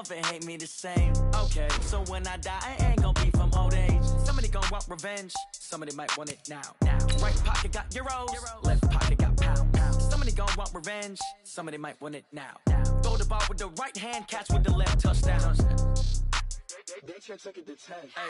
love and hate me the same. Okay, so when I die, I ain't gonna be from old age. Somebody gonna want revenge, somebody might want it now. Right pocket got euros, left pocket got pounds. Somebody gonna want revenge, somebody might want it now. Throw the ball with the right hand, catch with the left, touchdown. They check second to 10. Hey.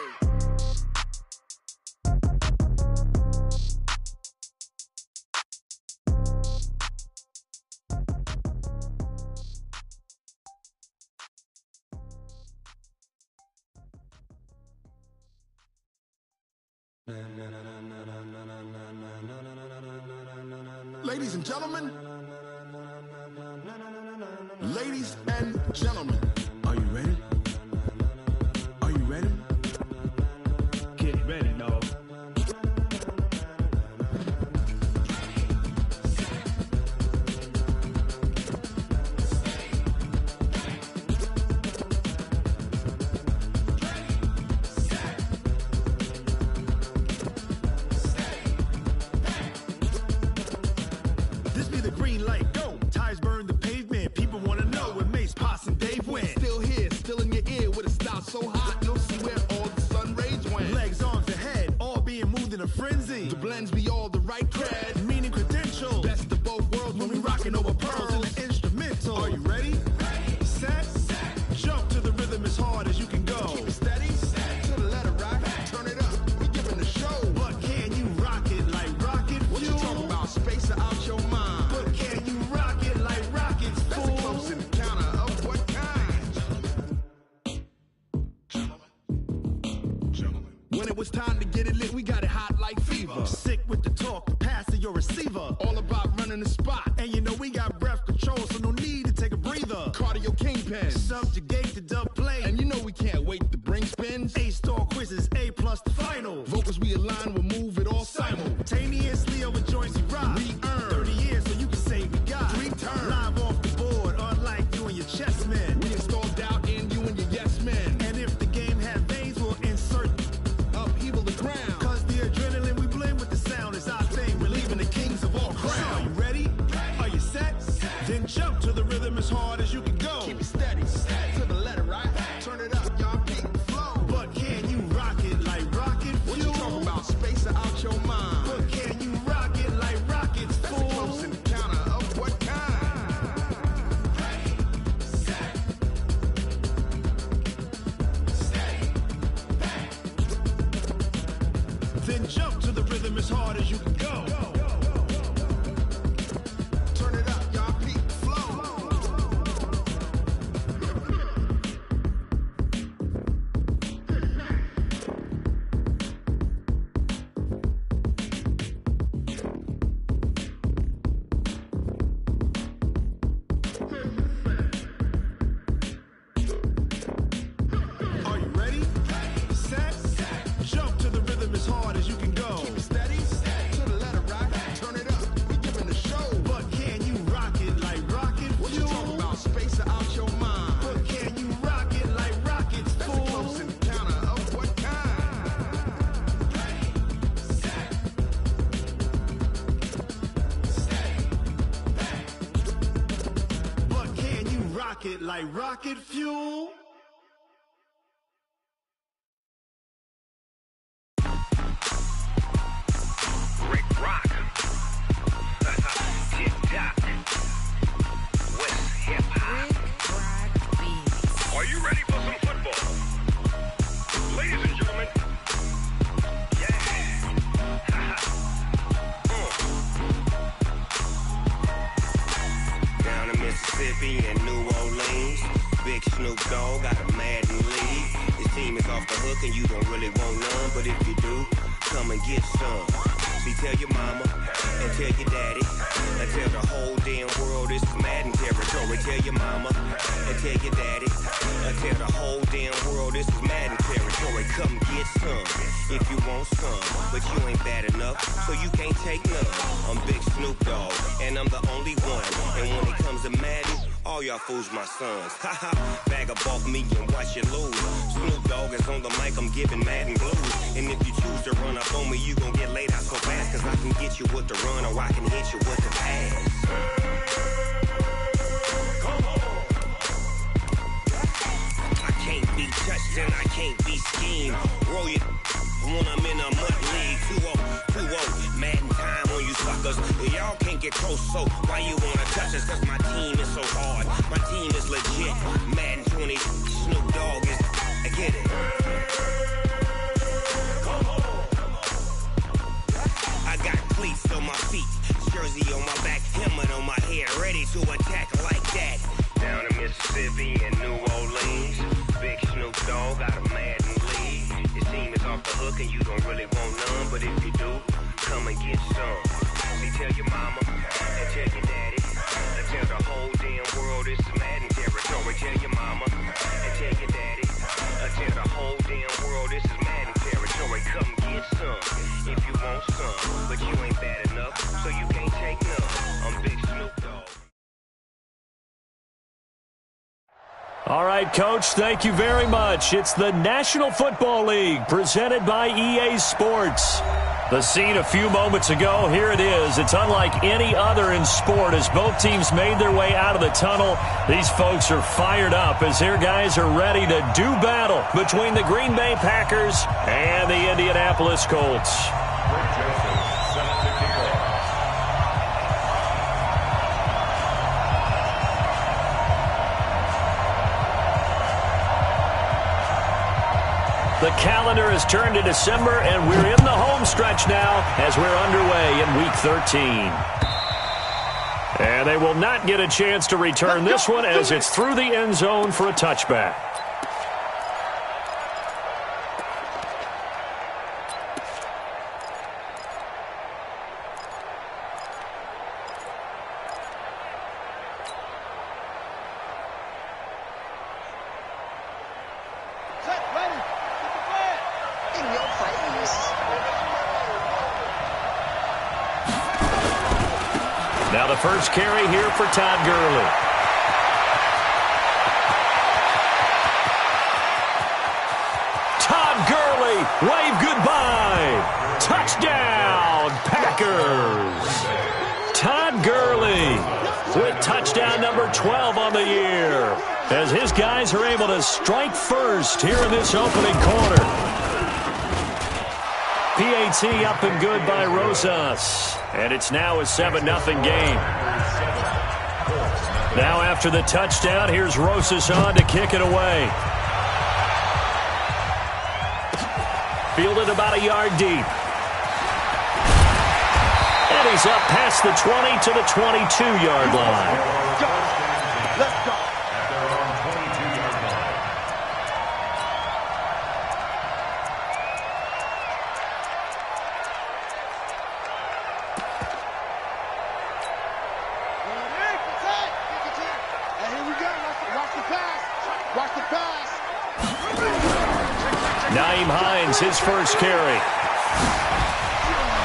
Ladies and gentlemen, ladies and gentlemen, are you ready? Are you ready? Get ready, dog. This be the green light, go. Tires burn the pavement. People wanna know where Mace, Pops, and Dave went. Still here, still in your ear with a style so hot, no see where all the sun rays went. Legs, arms, and head, all being moved in a frenzy. The blends be all the right cred, meaning credentials. Best of both worlds when we rockin' over pearls in the instrumental. Are you ready? Set, jump to the rhythm as hard as you can go. Keep it steady, to the letter rock, turn it up, we giving the show. But can you rock it like rocket fuel? What you talking about, space out your mind? But can you rock it like rockets, fool? That's a close encounter of what kind? Gentlemen. When it was time to get it lit, we got it hot like fever. Sick with the talk, pass to your receiver. All about running the spot. And you know we got breath control, so no need to take a breather. Cardio kingpin, subjugate the dub play. And you know we can't wait to bring spins. A-star quizzes, A+ the final. Vocals we align, we'll move it all simultaneously over joints we rock. We earn 30 years, so you can say we got 3 turns. Live off the board, unlike you and your chess men. We install doubt in you and your yes men. And if the game had veins, we'll insert upheaval the ground. Cause the adrenaline we blend with the sound is our thing. We're leaving the kings of all crowns. So are you ready? Are you set? Then jump to the rhythm as hard as you can go. Keep it steady, to the letter right. Turn it up, y'all keep the flow. But can you rock it like rocket fuel? What you talking about, space out your mind? But can you rock it like rockets, fool? That's a close encounter of what kind? Then jump to the rhythm as hard as you can go. Turn it up, y'all peak flow. Are you ready? Set, jump to the rhythm as hard as you can go. Keep it steady, to the letter rock. Turn it up, we giving the show. But can you rock it like rocket fuel? What you talking about, space out your mind? But can you rock it like rockets, fool? That's a close encounter of what kind? But can you rock it like rocket fuel? Rick Rock. Tick-tock. West hip-hop. Are you ready for some football? Ladies and gentlemen. Yeah. Down in Mississippi and New Orleans, Big Snoop Dogg got a Madden lead. His team is off the hook and you don't really want none, but if you do, come and get some. See, tell your mama and tell your daddy and tell the whole damn world this is Madden territory. Tell your mama and tell your daddy and tell the whole damn world this is Madden territory. Come get some if you want some, but you ain't bad enough, so you can't take none. I'm Big Snoop Dogg and I'm the only one. And when it comes to Madden, all y'all fools my sons. Haha, bag up off me and watch you lose. Snoop Dogg is on the mic, I'm giving Madden blues. And if you choose to run up on me, you gon' get laid out so fast. Cause I can get you with the run or I can hit you with the pass. Come on. touched and I can't be schemed. Roll you when I'm in a mud league. 2-0, Madden time on you suckers. Y'all can't get close, so why you wanna touch us? Cause my team is so hard. My team is legit. Madden 20, Snoop Dogg is. I get it. I got cleats on my feet, jersey on my back, helmet on my head, ready to attack like that. Down in Mississippi and New Orleans, big Snoop Dogg got a Madden league. Your team is off the hook and you don't really want none, but if you do, come and get some. See, tell your mama and tell your daddy, and tell the whole damn world it's Madden territory. Tell your mama and tell your daddy, and tell the whole damn world this is Madden territory. Come get some if you want some, but you ain't bad enough, so you can't take none. I'm Big Snoop Dogg. All right, Coach, thank you very much. It's the National Football League presented by EA Sports. The scene a few moments ago, here it is. It's unlike any other in sport as both teams made their way out of the tunnel. These folks are fired up as their guys are ready to do battle between the Green Bay Packers and the Indianapolis Colts. The calendar has turned to December, and we're in the home stretch now as we're underway in Week 13. And they will not get a chance to return this one as it's through the end zone for a touchback. Now the first carry here for Todd Gurley. Todd Gurley, wave goodbye. Touchdown, Packers. Todd Gurley with touchdown number 12 on the year as his guys are able to strike first here in this opening quarter. PAT up and good by Rosas. And it's now a 7-0 game. Now after the touchdown, here's Rosas on to kick it away. Fielded about a yard deep. And he's up past the 20 to the 22-yard line. Let's go. His first carry.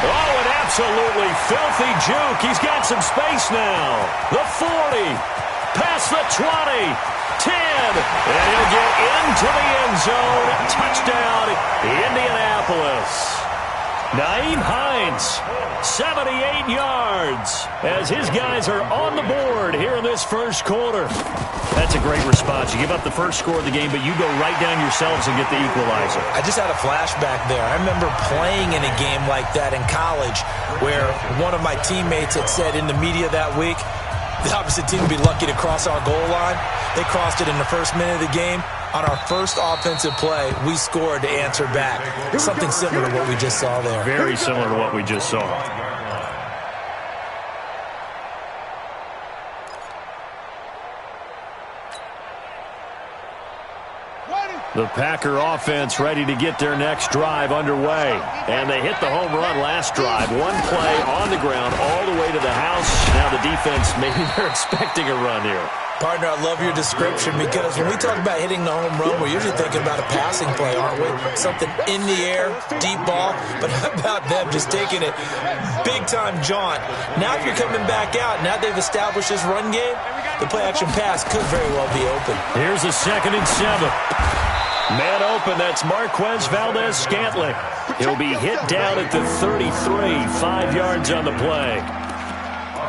Oh, an absolutely filthy juke. He's got some space now. The 40, past the 20, 10, and he'll get into the end zone. Touchdown, Indianapolis. Nyheim Hines, 78 yards, as his guys are on the board here in this first quarter. That's a great response. You give up the first score of the game, but you go right down yourselves and get the equalizer. I just had a flashback there. I remember playing in a game like that in college where one of my teammates had said in the media that week, the opposite team would be lucky to cross our goal line. They crossed it in the first minute of the game. On our first offensive play, we scored to answer back. Something similar to what we just saw there. Very similar to what we just saw. The Packer offense ready to get their next drive underway. And they hit the home run last drive. One play on the ground all the way to the house. Now the defense, maybe they're expecting a run here. Partner, I love your description because when we talk about hitting the home run, we're usually thinking about a passing play, aren't we? Something in the air, deep ball. But how about them just taking it big-time jaunt? Now if you're coming back out, now they've established this run game, the play-action pass could very well be open. Here's a 2nd and 7. Man open, that's Marquez Valdez-Scantling. He'll be hit down at the 33, 5 yards on the play.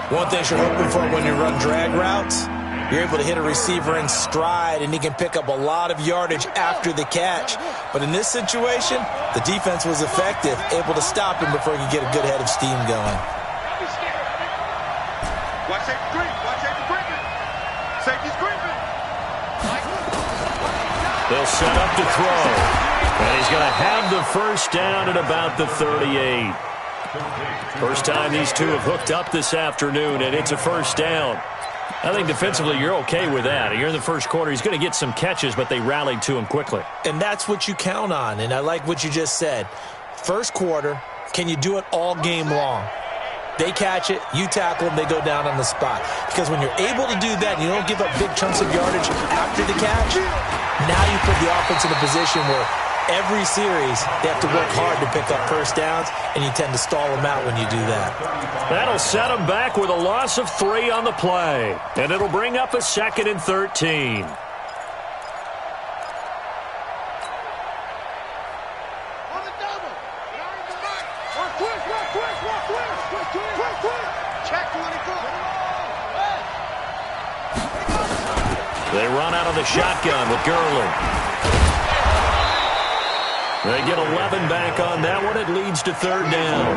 One thing you're hoping for when you run drag routes, you're able to hit a receiver in stride, and he can pick up a lot of yardage after the catch. But in this situation, the defense was effective, able to stop him before he could get a good head of steam going. Watch safety creep. Watch safety creeping. Safety's creeping. They'll set up to throw. And he's going to have the first down at about the 38. First time these two have hooked up this afternoon, and it's a first down. I think defensively you're okay with that. You're in the first quarter. He's going to get some catches, but they rallied to him quickly. And that's what you count on, and I like what you just said. First quarter, can you do it all game long? They catch it, you tackle them, they go down on the spot. Because when you're able to do that and you don't give up big chunks of yardage after the catch, now you put the offense in a position where every series they have to work hard to pick up first downs, and you tend to stall them out when you do that. That'll set them back with a loss of 3 on the play. And it'll bring up a 2nd and 13. They run out of the shotgun with Gurley. They get 11 back on that one. It leads to 3rd down.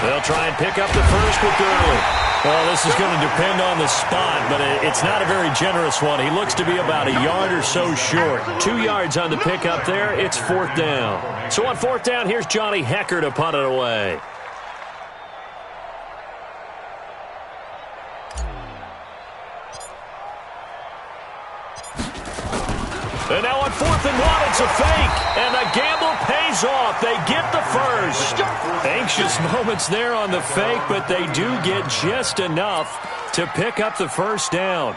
They'll try and pick up the first with Gurley. Well, this is going to depend on the spot, but it's not a very generous one. He looks to be about a yard or so short. 2 yards on the pickup there. It's 4th down. So on 4th down, here's Johnny Hekker to punt it away. And now on 4th and 1, it's a fake. And the gamble pays off. They get the first. Anxious moments there on the fake, but they do get just enough to pick up the first down.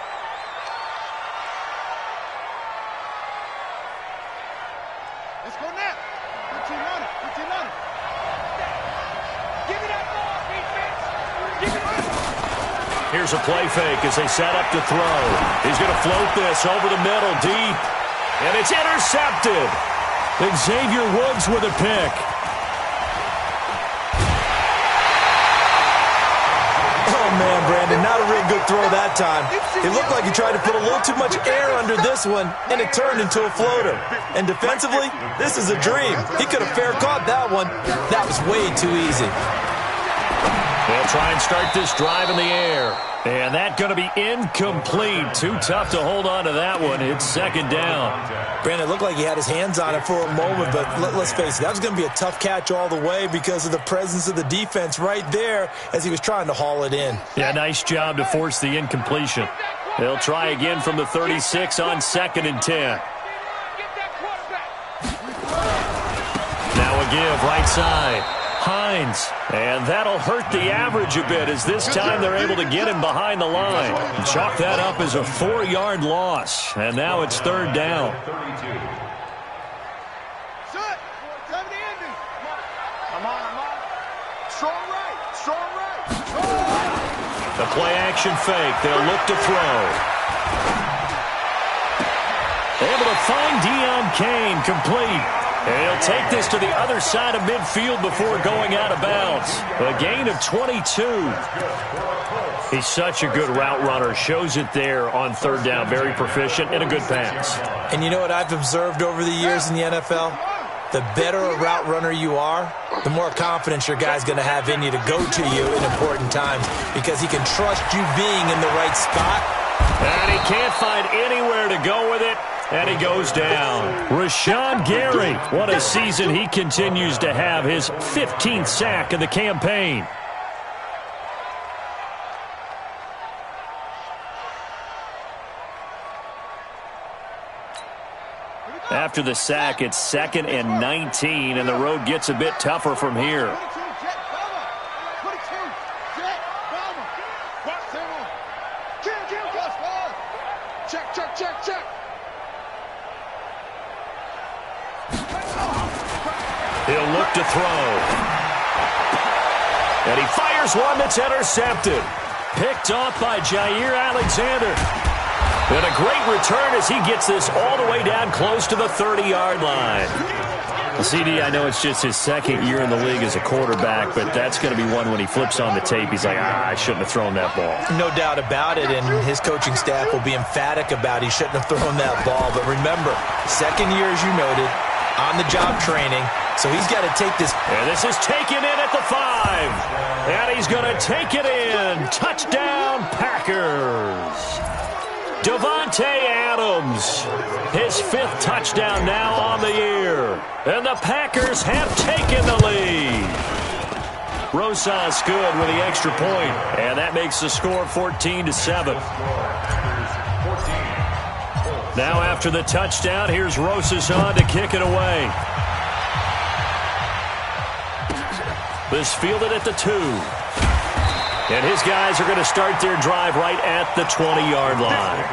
Let's go now. Put your on it. Put your on it. Give me that ball, defense. Give me that. Here's a play fake as they set up to throw. He's going to float this over the middle deep. And it's intercepted. Xavier Woods with a pick. Oh, man, Brandon, not a real good throw that time. It looked like he tried to put a little too much air under this one, and it turned into a floater. And defensively, this is a dream. He could have fair caught that one. That was way too easy. They'll try and start this drive in the air. And that's going to be incomplete. Too tough to hold on to that one. It's 2nd down. Brandon, it looked like he had his hands on it for a moment, but let's face it, that was going to be a tough catch all the way because of the presence of the defense right there as he was trying to haul it in. Yeah, nice job to force the incompletion. They'll try again from the 36 on 2nd and 10. Now a give right side. Hines, and that'll hurt the average a bit as this time they're able to get him behind the line. Chalk that up as a 4-yard loss, and now it's 3rd down. The play-action fake. They'll look to throw. Able to find Deion Kane, complete. And he'll take this to the other side of midfield before going out of bounds. A gain of 22. He's such a good route runner. Shows it there on 3rd down. Very proficient and a good pass. And you know what I've observed over the years in the NFL? The better a route runner you are, the more confidence your guy's going to have in you to go to you in important times because he can trust you being in the right spot. And he can't find anywhere to go with it. And he goes down. Rashawn Gary, what a season he continues to have. His 15th sack of the campaign. After the sack, it's 2nd and 19, and the road gets a bit tougher from here. He'll look to throw. And he fires one that's intercepted. Picked off by Jair Alexander. And a great return as he gets this all the way down close to the 30-yard line. CD, I know it's just his second year in the league as a quarterback, but that's going to be one when he flips on the tape. He's like, I shouldn't have thrown that ball. No doubt about it, and his coaching staff will be emphatic about he shouldn't have thrown that ball. But remember, second year, as you noted, on-the-job training, so he's got to take this. And this is taken in at the 5. And he's going to take it in. Touchdown, Packers. Davante Adams, his 5th touchdown now on the year. And the Packers have taken the lead. Rosas good with the extra point, and that makes the score 14-7. Now after the touchdown, here's Rosas on to kick it away. This fielded at the 2. And his guys are going to start their drive right at the 20-yard line.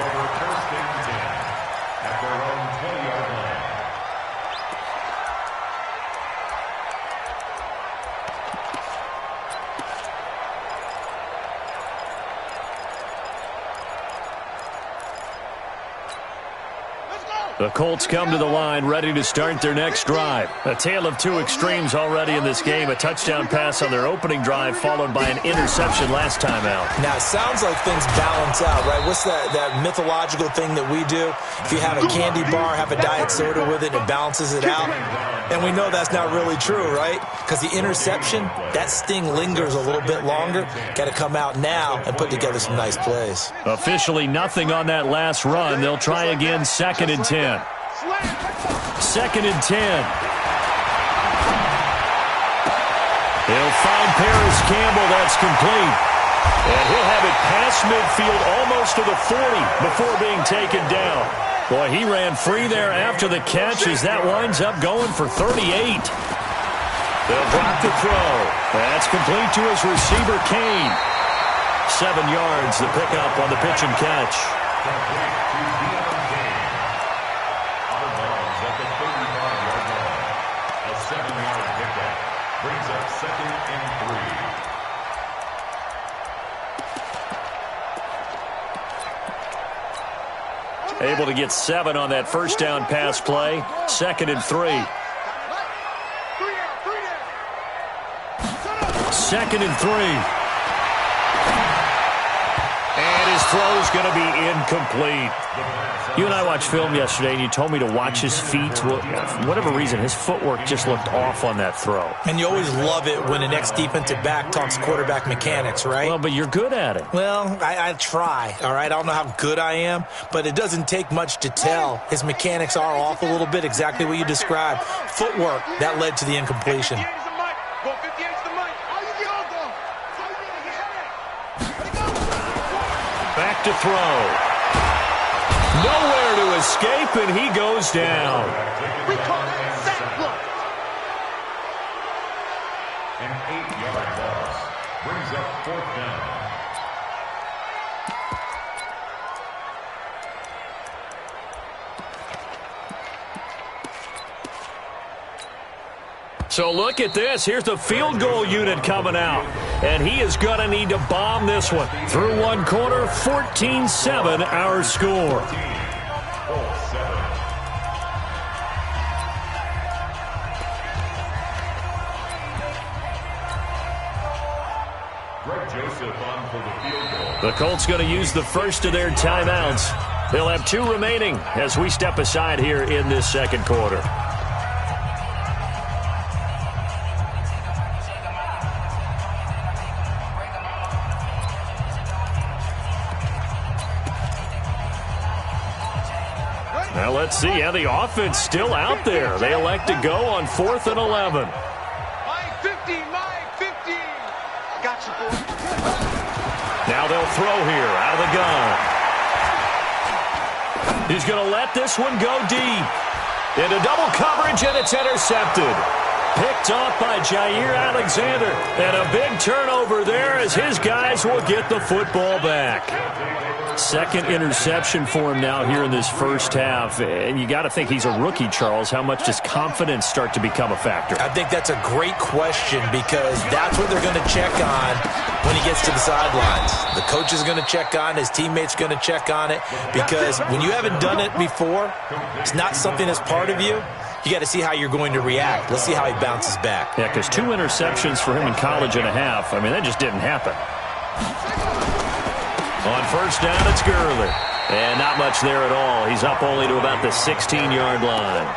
The Colts come to the line, ready to start their next drive. A tale of two extremes already in this game. A touchdown pass on their opening drive, followed by an interception last time out. Now, it sounds like things balance out, right? What's that mythological thing that we do? If you have a candy bar, have a diet soda with it, it balances it out. And we know that's not really true, right? Because the interception, that sting lingers a little bit longer. Got to come out now and put together some nice plays. Officially nothing on that last run. They'll try again, 2nd and 10. 2nd and 10. He'll find Paris Campbell. That's complete. And he'll have it past midfield almost to the 40 before being taken down. Boy, he ran free there after the catch as that winds up going for 38. They'll block the throw. That's complete to his receiver, Kane. 7 yards, the pickup on the pitch and catch. Able to get 7 on that first down pass play. 2nd and 3. 2nd and 3. And his throw's going to be incomplete. You and I watched film yesterday, and you told me to watch his feet. For whatever reason, his footwork just looked off on that throw. And you always love it when an ex-defensive back talks quarterback mechanics, right? Well, but you're good at it. Well, I try, all right? I don't know how good I am, but it doesn't take much to tell. His mechanics are off a little bit, exactly what you described. Footwork, that led to the incompletion. Back to throw. Nowhere to escape, and he goes down. We call it sack block. An 8-yard loss brings up 4th down. So look at this. Here's the field goal unit coming out. And he is going to need to bomb this one. Through one quarter, 14-7 our score. The Colts going to use the first of their timeouts. They'll have 2 remaining as we step aside here in this second quarter. Now let's see how the offense still out there. They elect to go on 4th and 11. My 50, my 50. Got you, boy. Now they'll throw here out of the gun. He's going to let this one go deep. Into double coverage, and it's intercepted. Picked off by Jair Alexander. And a big turnover there as his guys will get the football back. Second interception for him now here in this first half. And you got to think he's a rookie, Charles. How much does confidence start to become a factor? I think that's a great question because that's what they're going to check on when he gets to the sidelines. The coach is going to check on, his teammates going to check on it because when you haven't done it before, it's not something that's part of you. You got to see how you're going to react. Let's see how he bounces back. Yeah, because 2 interceptions for him in college and a half. I mean, that just didn't happen. On first down, it's Gurley. And not much there at all. He's up only to about the 16-yard line.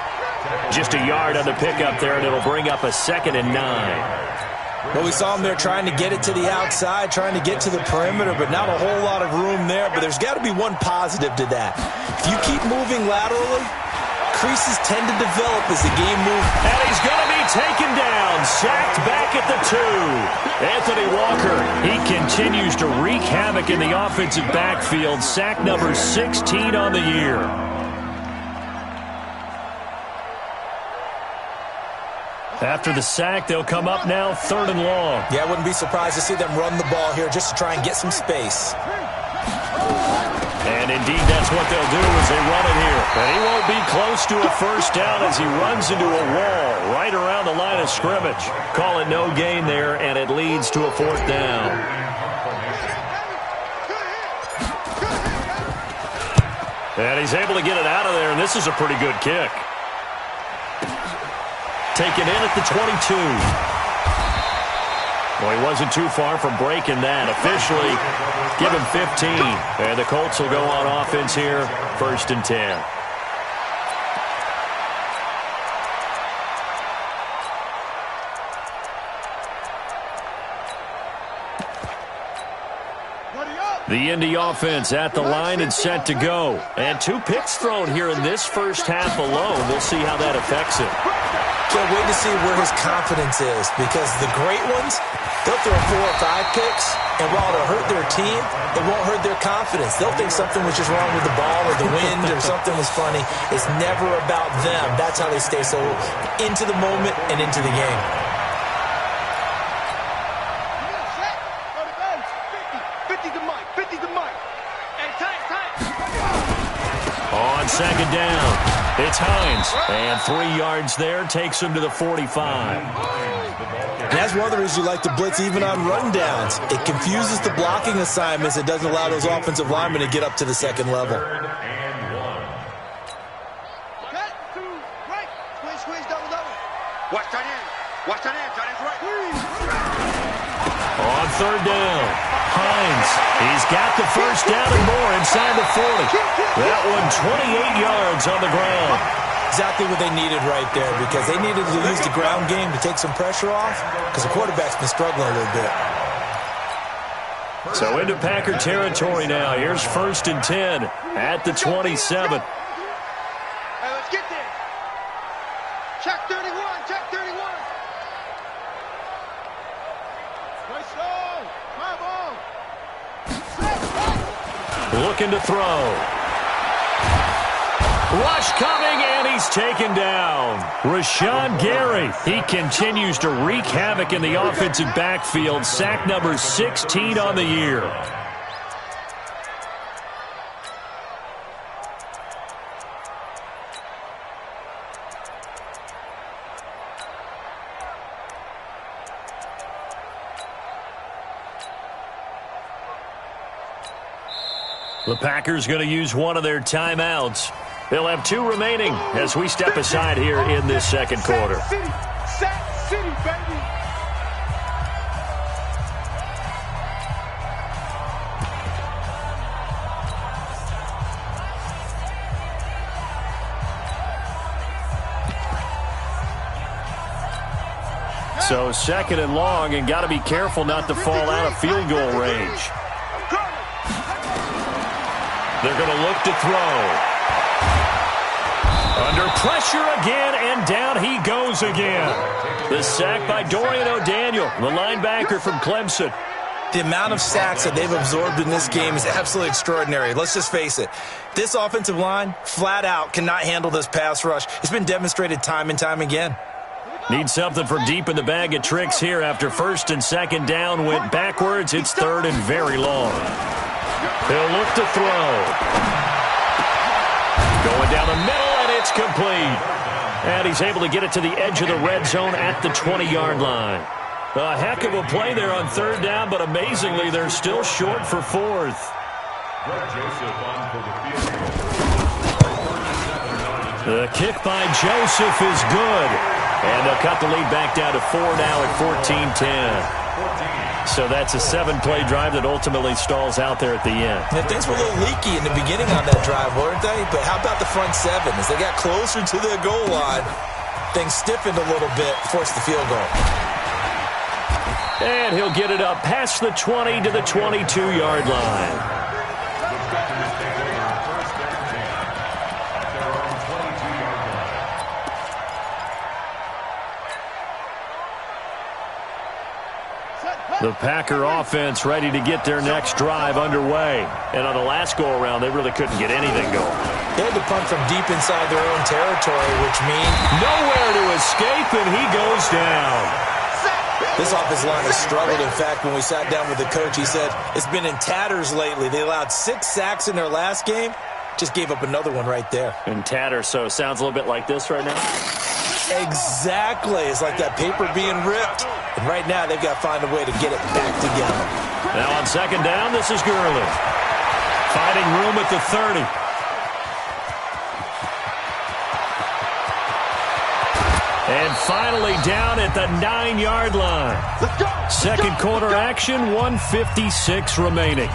Just a yard on the pickup there, and it'll bring up a 2nd and 9. Well, we saw him there trying to get it to the outside, trying to get to the perimeter, but not a whole lot of room there. But there's got to be one positive to that. If you keep moving laterally, creases tend to develop as the game moves. And he's going to be taken down, sacked back at the 2. Anthony Walker, he continues to wreak havoc in the offensive backfield. Sack number 16 on the year. After the sack, they'll come up now 3rd and long. Yeah, I wouldn't be surprised to see them run the ball here just to try and get some space. And indeed, that's what they'll do as they run it here. And he won't be close to a first down as he runs into a wall right around the line of scrimmage. Call it no gain there, and it leads to a 4th down. And he's able to get it out of there, and this is a pretty good kick. Taken in at the 22. Well, he wasn't too far from breaking that. Officially, give him 15. And the Colts will go on offense here, 1st and 10. The Indy offense at the line and set to go. And 2 picks thrown here in this first half alone. We'll see how that affects him. Can't wait to see where his confidence is because the great ones, they'll throw 4 or 5 picks, and while it'll hurt their team, it won't hurt their confidence. They'll think something was just wrong with the ball or the wind or something was funny. It's never about them. That's how they stay so into the moment and into the game. On 2nd down, it's Hines. And 3 yards there takes him to the 45. And that's one of the reasons you like to blitz even on run downs. It confuses the blocking assignments. It doesn't allow those offensive linemen to get up to the 2nd level. On 3rd down, Hines. He's got the first down and more inside the 40. That one 28 yards on the ground. Exactly what they needed right there because they needed to use the ground game to take some pressure off because the quarterback's been struggling a little bit. So into Packer territory now. Here's 1st and 10 at the 27. Hey, let's get there. Check 31, check 31. Nice throw. Bravo. Looking to throw. Rush coming, and he's taken down. Rashawn Gary, he continues to wreak havoc in the offensive backfield. Sack number 16 on the year. The Packers going to use one of their timeouts. They'll have 2 remaining as we step aside here in this 2nd quarter. Sack City, baby. So 2nd and long, and got to be careful not to fall out of field goal range. They're going to look to throw. Under pressure again, and down he goes again. The sack by Dorian O'Daniel, the linebacker from Clemson. The amount of sacks that they've absorbed in this game is absolutely extraordinary. Let's just face it. This offensive line, flat out, cannot handle this pass rush. It's been demonstrated time and time again. Need something from deep in the bag of tricks here after first and second down went backwards. It's third and very long. He'll look to throw. Going down the middle, and it's complete. And he's able to get it to the edge of the red zone at the 20-yard line. A heck of a play there on third down, but amazingly, they're still short for fourth. The kick by Joseph is good. And they'll cut the lead back down to 4 now at 14-10. So that's a 7-play drive that ultimately stalls out there at the end. Yeah, things were a little leaky in the beginning on that drive, weren't they? But how about the front seven? As they got closer to the goal line, things stiffened a little bit, forced the field goal. And he'll get it up past the 20 to the 22-yard line. The Packer offense ready to get their next drive underway. And on the last go-around, they really couldn't get anything going. They had to punt from deep inside their own territory, which means nowhere to escape, and he goes down. This offensive line has struggled. In fact, when we sat down with the coach, he said it's been in tatters lately. They allowed 6 sacks in their last game. Just gave up another one right there. In tatters, so it sounds a little bit like this right now? Exactly. It's like that paper being ripped. And right now, they've got to find a way to get it back together. Now on second down, this is Gurley. Fighting room at the 30. And finally down at the 9-yard line. Second quarter action, 1:56 remaining.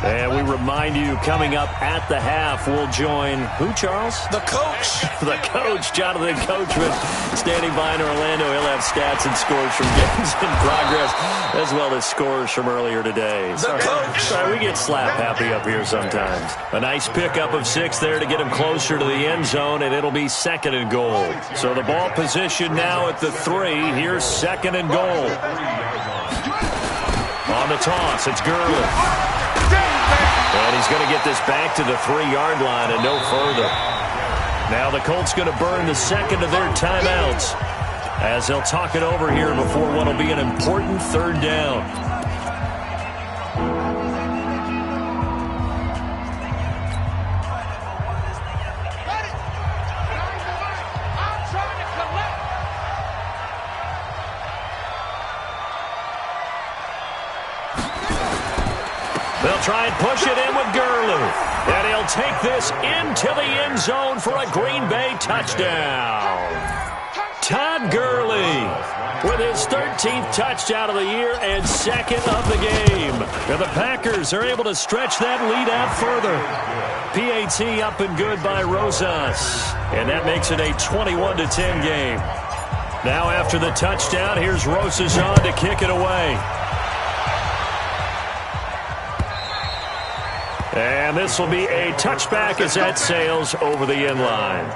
And we remind you, coming up at the half, we'll join who, Charles? The coach. The coach, Jonathan Coachman, standing by in Orlando. He'll have stats and scores from games in progress, as well as scores from earlier today. The coach. Sorry, we get slap happy up here sometimes. A nice pickup of 6 there to get him closer to the end zone, and it'll be second and goal. So the ball position now at the 3. Here's second and goal. On the toss, it's Gurley. And he's going to get this back to the 3-yard line and no further. Now the Colts going to burn the second of their timeouts as they'll talk it over here before what will be an important third down. They'll try and push it in with Gurley. And he'll take this into the end zone for a Green Bay touchdown. Todd Gurley with his 13th touchdown of the year and second of the game. And the Packers are able to stretch that lead out further. PAT up and good by Rosas. And that makes it a 21-10 game. Now after the touchdown, here's Rosas on to kick it away. And this will be a touchback as that sails over the end line.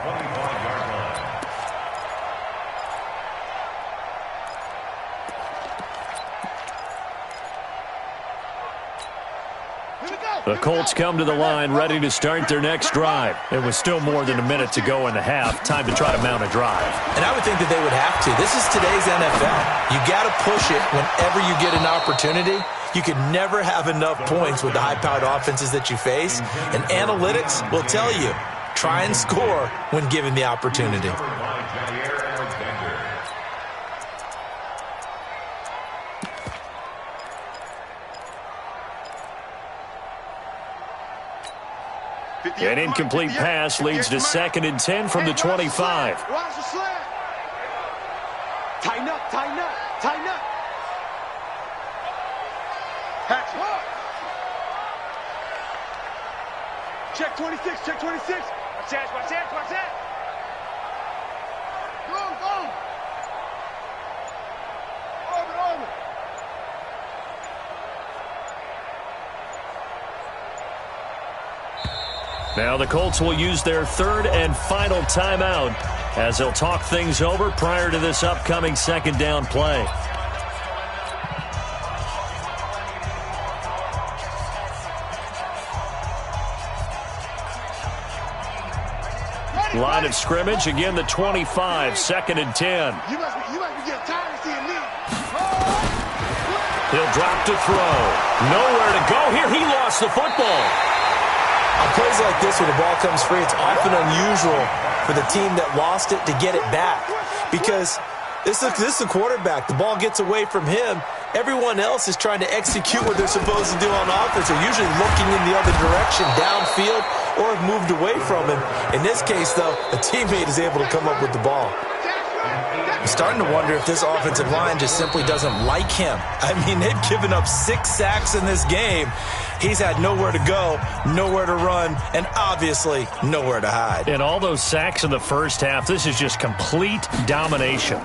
The Colts come to the line ready to start their next drive. It was still more than a minute to go in the half. Time to try to mount a drive. And I would think that they would have to. This is today's NFL. You got to push it whenever you get an opportunity. You can never have enough points with the high-powered offenses that you face. And analytics will tell you, try and score when given the opportunity. An incomplete pass leads to 2nd and 10 from the 25. Watch the slant. Tighten up, tighten up, tighten up. Hatch. Check 26, check 26. Watch that, watch that, watch that. Go. Orbit. Now the Colts will use their 3rd and final timeout as they'll talk things over prior to this upcoming 2nd down play. Line of scrimmage, again the 25, 2nd and 10. You must be getting tired of seeing me. He'll drop to throw. Nowhere to go here. He lost the football. On plays like this where the ball comes free, it's often unusual for the team that lost it to get it back. Because this is the quarterback. The ball gets away from him. Everyone else is trying to execute what they're supposed to do on offense. They're usually looking in the other direction, downfield, or have moved away from him. In this case, though, a teammate is able to come up with the ball. I'm starting to wonder if this offensive line just simply doesn't like him. I mean, they've given up 6 sacks in this game. He's had nowhere to go, nowhere to run, and obviously nowhere to hide. And all those sacks in the first half, this is just complete domination.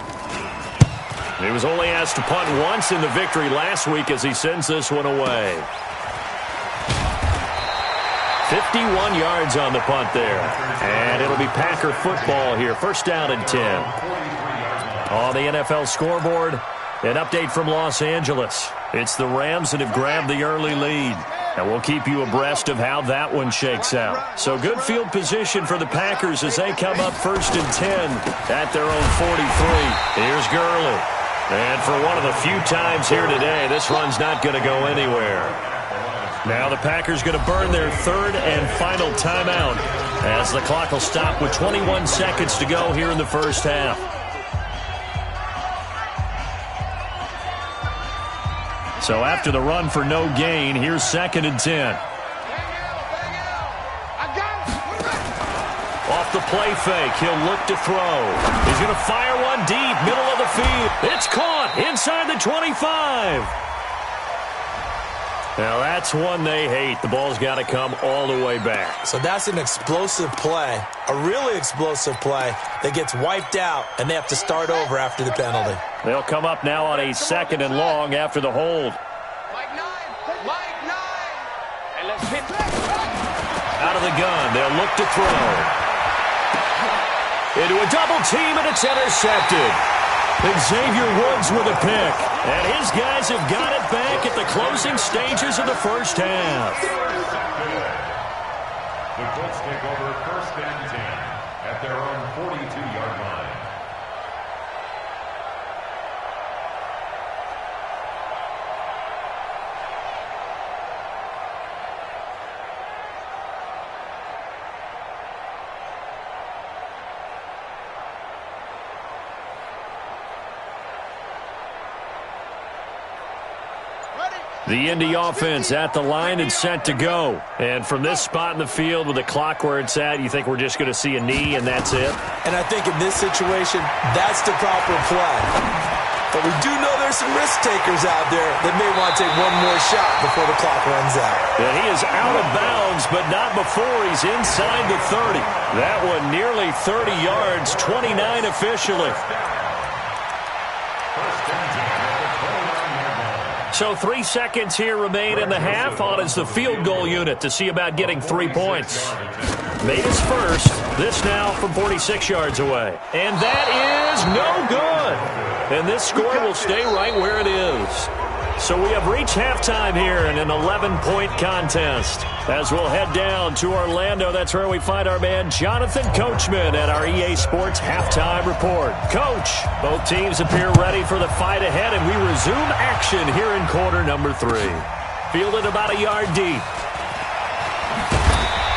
He was only asked to punt once in the victory last week as he sends this one away. 51 yards on the punt there. And it'll be Packer football here. 1st down and 10. On the NFL scoreboard, an update from Los Angeles. It's the Rams that have grabbed the early lead. And we'll keep you abreast of how that one shakes out. So good field position for the Packers as they come up 1st and 10 at their own 43. Here's Gurley. And for one of the few times here today, this run's not going to go anywhere. Now the Packers going to burn their 3rd and final timeout as the clock will stop with 21 seconds to go here in the first half. So after the run for no gain, here's 2nd and 10. Off the play fake, he'll look to throw. He's going to fire one deep, middle of the field. It's caught inside the 25. Now that's one they hate. The ball's got to come all the way back. So that's an explosive play, a really explosive play that gets wiped out, and they have to start over after the penalty. They'll come up now on a 2nd and long after the hold. Mike 9. And let's hit. Out of the gun, they'll look to throw. Into a double team, and it's intercepted. Xavier Woods with a pick. And his guys have got it back at the closing stages of the first half. The Colts take over 1st and 10 at their own 42-yard line. The Indy offense at the line and set to go. And from this spot in the field with the clock where it's at, you think we're just going to see a knee and that's it? And I think in this situation, that's the proper play. But we do know there's some risk takers out there that may want to take one more shot before the clock runs out. And he is out of bounds, but not before he's inside the 30. That one nearly 30 yards, 29 officially. So 3 seconds here remain in the half. On is the field goal unit to see about getting 3 points. Made his first. This now from 46 yards away. And that is no good. And this score will stay right where it is. So we have reached halftime here in an 11-point contest. As we'll head down to Orlando, that's where we find our man Jonathan Coachman at our EA Sports Halftime Report. Coach, both teams appear ready for the fight ahead, and we resume action here in quarter number 3. Fielded about a yard deep.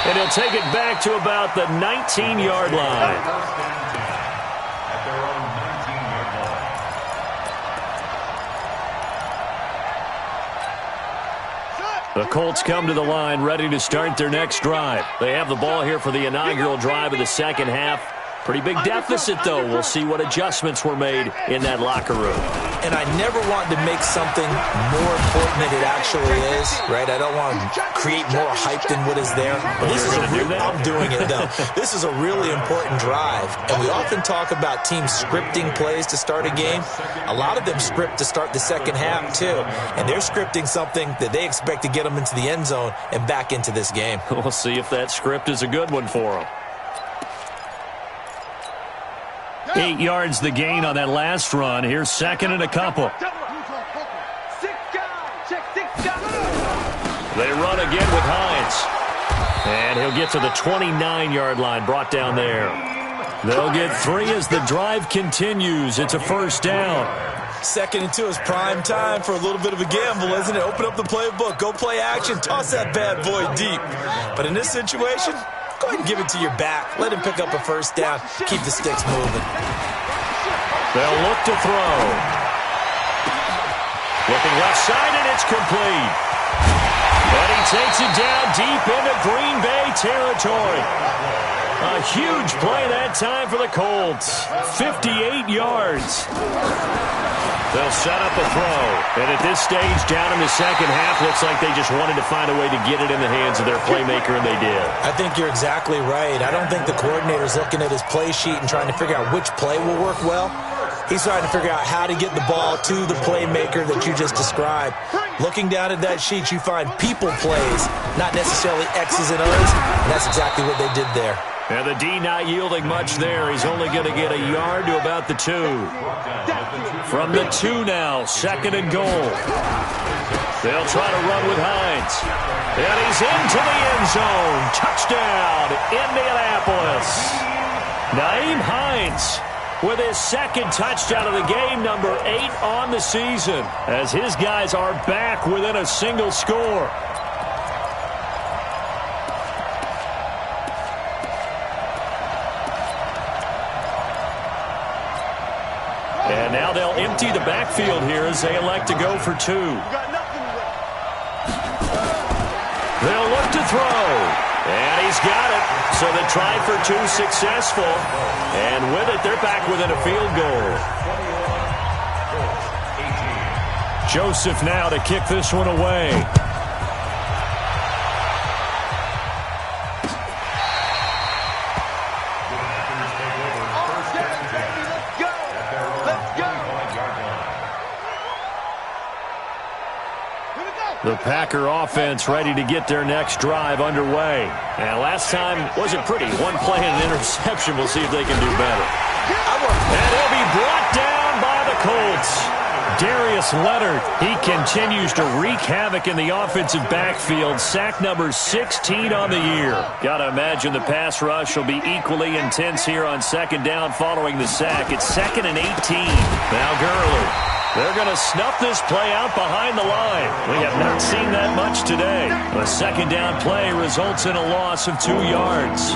And he'll take it back to about the 19-yard line. The Colts come to the line ready to start their next drive. They have the ball here for the inaugural drive of the second half. Pretty big deficit, though. We'll see what adjustments were made in that locker room. And I never want to make something more important than it actually is, right? I don't want to create more hype than what is there. But this is I'm doing it, though. This is a really important drive. And we often talk about teams scripting plays to start a game. A lot of them script to start the second half, too. And they're scripting something that they expect to get them into the end zone and back into this game. We'll see if that script is a good one for them. 8 yards the gain on that last run. Here's 2nd and a couple. 6 guys. Check 6 guys. They run again with Hines. And he'll get to the 29-yard line, brought down there. They'll get 3 as the drive continues. It's a first down. 2nd and 2 is prime time for a little bit of a gamble, isn't it? Open up the playbook, go play action, toss that bad boy deep. But in this situation, go ahead and give it to your back. Let him pick up a first down. Keep the sticks moving. They'll look to throw. Looking left side, and it's complete. And he takes it down deep into Green Bay territory. A huge play that time for the Colts. 58 yards. They'll set up a throw. And at this stage, down in the second half, looks like they just wanted to find a way to get it in the hands of their playmaker, and they did. I think you're exactly right. I don't think the coordinator's looking at his play sheet and trying to figure out which play will work well. He's trying to figure out how to get the ball to the playmaker that you just described. Looking down at that sheet, you find people plays, not necessarily X's and O's, and that's exactly what they did there. And the D not yielding much there. He's only going to get a yard to about the 2. From the 2 now, 2nd and goal. They'll try to run with Hines. And he's into the end zone. Touchdown, Indianapolis. Nyheim Hines with his 2nd touchdown of the game, number 8 on the season, as his guys are back within a single score. And now they'll empty the backfield here as they elect to go for 2. They'll look to throw. And he's got it. So the try for 2 successful. And with it, they're back within a field goal. Joseph now to kick this one away. The Packer offense ready to get their next drive underway. And last time wasn't pretty. 1 play and an interception. We'll see if they can do better. And he'll be brought down by the Colts. Darius Leonard, he continues to wreak havoc in the offensive backfield. Sack number 16 on the year. Got to imagine the pass rush will be equally intense here on 2nd down following the sack. It's 2nd and 18. Now Gurley. They're going to snuff this play out behind the line. We have not seen that much today. A 2nd down play results in a loss of 2 yards.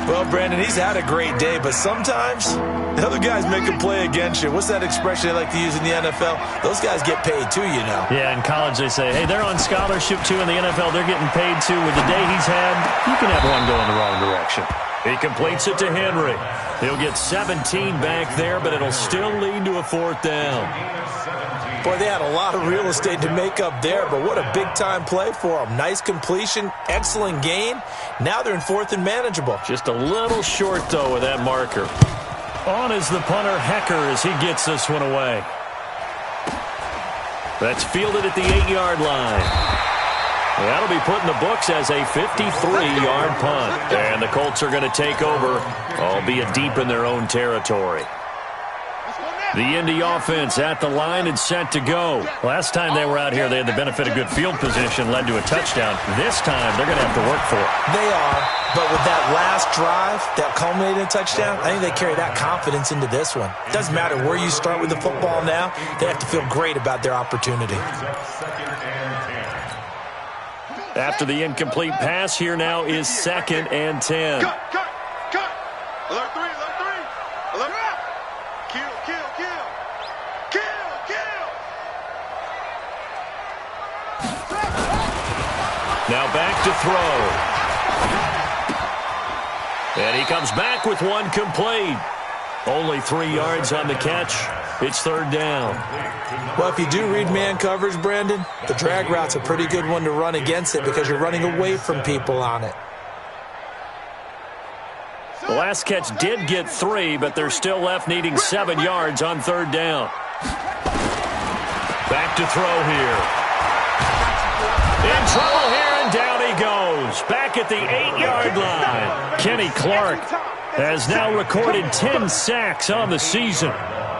Well, Brandon, he's had a great day, but sometimes the other guys make a play against you. What's that expression they like to use in the NFL? Those guys get paid too, you know. Yeah, in college they say, hey, they're on scholarship too. In the NFL, they're getting paid too. With the day he's had, you can have one go in the wrong direction. He completes it to Henry. He'll get 17 back there, but it'll still lead to a 4th down. Boy, they had a lot of real estate to make up there, but what a big-time play for them. Nice completion, excellent gain. Now they're in 4th and manageable. Just a little short, though, with that marker. On is the punter, Hecker, as he gets this one away. That's fielded at the 8-yard line. That'll be put in the books as a 53-yard punt. And the Colts are going to take over, albeit deep in their own territory. The Indy offense at the line and set to go. Last time they were out here, they had the benefit of good field position, led to a touchdown. This time, they're going to have to work for it. They are, but with that last drive that culminated in a touchdown, I think they carry that confidence into this one. It doesn't matter where you start with the football now. They have to feel great about their opportunity. After the incomplete pass, here now is 2nd and 10. Cut. Alert 3. Alert. Kill. Now back to throw. And he comes back with one complete. Only 3 yards on the catch. It's 3rd down. Well, if you do read man coverage, Brandon, the drag route's a pretty good one to run against it because you're running away from people on it. The last catch did get 3, but they're still left needing 7 yards on 3rd down. Back to throw here. In trouble here, and down he goes. Back at the 8-yard line. Kenny Clark has now recorded 10 sacks on the season.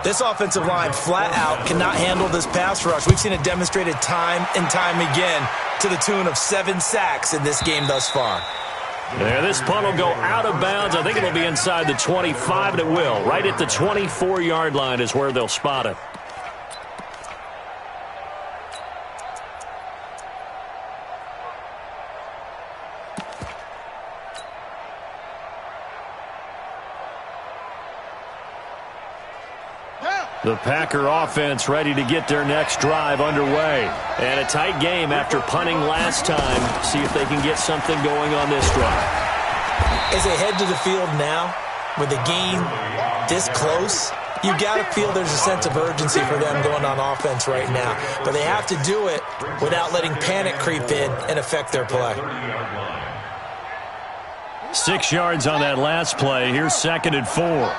This offensive line flat out cannot handle this pass rush. We've seen it demonstrated time and time again to the tune of 7 sacks in this game thus far. Yeah, this punt will go out of bounds. I think it'll be inside the 25, and it will. Right at the 24-yard line is where they'll spot it. The Packer offense ready to get their next drive underway. And a tight game after punting last time. See if they can get something going on this drive. As they head to the field now, with the game this close, you got to feel there's a sense of urgency for them going on offense right now. But they have to do it without letting panic creep in and affect their play. 6 yards on that last play. Here's 2nd and 4.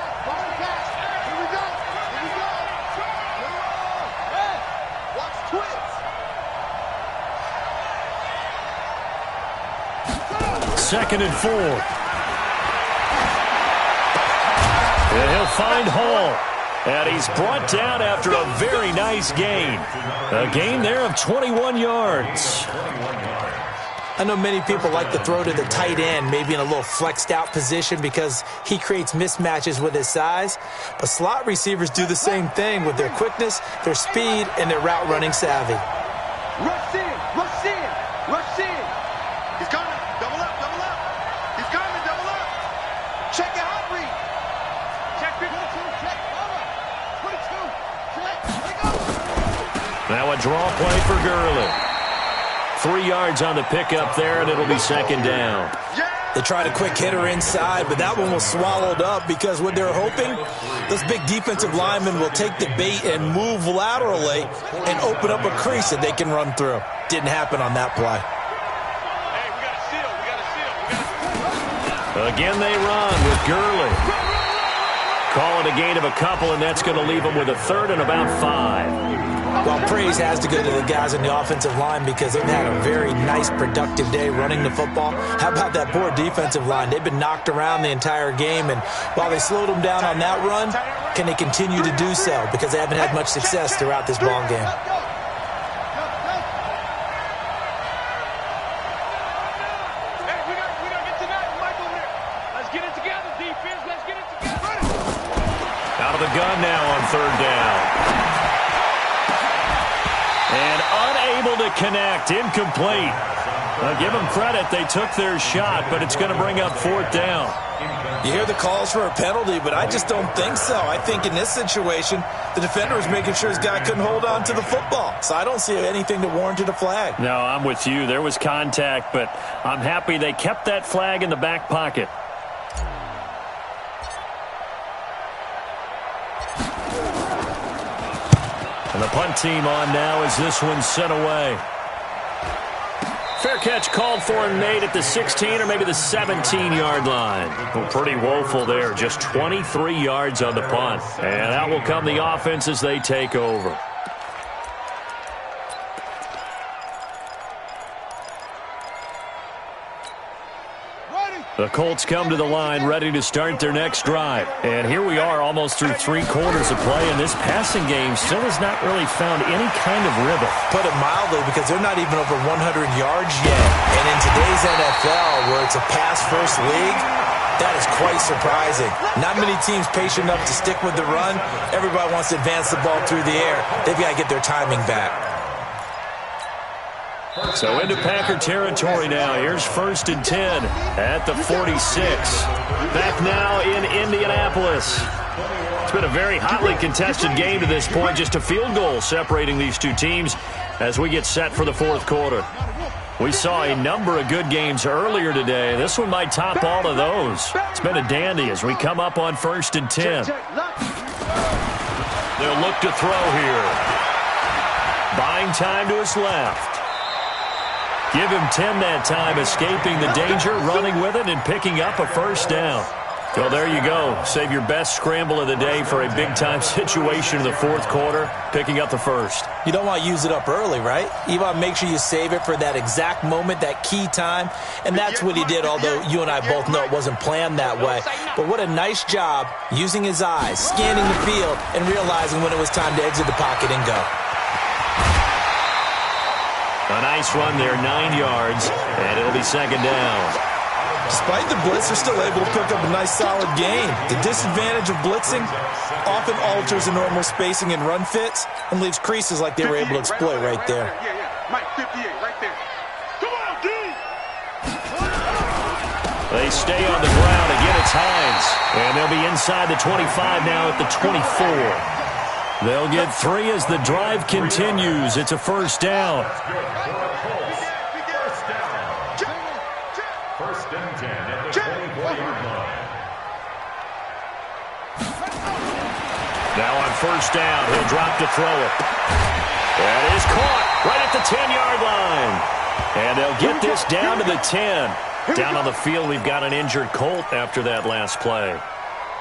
Second and 4. And he'll find Hall. And he's brought down after a very nice gain. A gain there of 21 yards. I know many people like to throw to the tight end, maybe in a little flexed out position because he creates mismatches with his size. But slot receivers do the same thing with their quickness, their speed, and their route running savvy. Rush in, rush in, rush in. He's coming. Double up, double up. He's coming, double up. Check your hot read. Check 52, check over. 22, check. Now a draw play for Gurley. 3 yards on the pickup there, and it'll be 2nd down. They tried a quick hitter inside, but that one was swallowed up because what they're hoping, those big defensive linemen will take the bait and move laterally and open up a crease that they can run through. Didn't happen on that play. Hey, we got a seal, we got a seal. Again they run with Gurley. Call it a gain of a couple, and that's going to leave them with a 3rd and about 5. Well, praise has to go to the guys in the offensive line because they've had a very nice, productive day running the football. How about that poor defensive line? They've been knocked around the entire game, and while they slowed them down on that run, can they continue to do so? Because they haven't had much success throughout this ball game. Hey, we gotta get to that. Mike over there. Let's get it together, defense. Let's get it together. Out of the gun now on 3rd down. And unable to connect, incomplete. Give them credit, they took their shot, but it's going to bring up 4th down. You hear the calls for a penalty, but I just don't think so. I think in this situation, the defender was making sure his guy couldn't hold on to the football. So I don't see anything that warranted a flag. No, I'm with you. There was contact, but I'm happy they kept that flag in the back pocket. And the punt team on now as this one's sent away. Fair catch called for and made at the 16 or maybe the 17-yard line. Well, pretty woeful there. Just 23 yards on the punt. And out will come the offense as they take over. The Colts come to the line ready to start their next drive. And here we are almost through 3 quarters of play, and this passing game still has not really found any kind of rhythm. Put it mildly, because they're not even over 100 yards yet. And in today's NFL, where it's a pass-first league, that is quite surprising. Not many teams patient enough to stick with the run. Everybody wants to advance the ball through the air. They've got to get their timing back. So into Packer territory now. Here's 1st and 10 at the 46. Back now in Indianapolis. It's been a very hotly contested game to this point. Just a field goal separating these two teams as we get set for the 4th quarter. We saw a number of good games earlier today. This one might top all of those. It's been a dandy as we come up on 1st and 10. They'll look to throw here. Buying time to his left. Give him 10 that time, escaping the danger, running with it, and picking up a 1st down. Well, there you go. Save your best scramble of the day for a big-time situation in the 4th quarter, picking up the 1st. You don't want to use it up early, right? You want to make sure you save it for that exact moment, that key time. And that's what he did, although you and I both know it wasn't planned that way. But what a nice job using his eyes, scanning the field, and realizing when it was time to exit the pocket and go. A nice run there, 9 yards, and it'll be 2nd down. Despite the blitz, they're still able to pick up a nice, solid gain. The disadvantage of blitzing often alters the normal spacing and run fits and leaves creases like they were able to exploit right there. Yeah. Mike, 58, right there. Come on, D! They stay on the ground. Again, it's Hines. And they'll be inside the 25 now at the 24. They'll get 3 as the drive continues. It's a first down. First and 10 at the 24-yard line. Now on first down, he'll drop to throw it. That is caught right at the 10-yard line. And they'll get this down to the 10. Down on the field, we've got an injured Colt after that last play.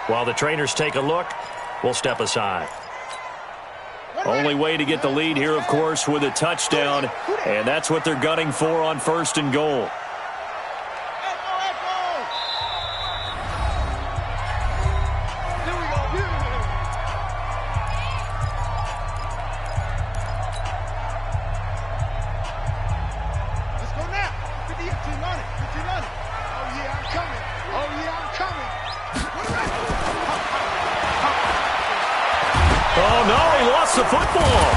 While the trainers take a look, we'll step aside. Only way to get the lead here, of course, with a touchdown, and that's what they're gunning for on first and goal. Oh, no, he lost the football.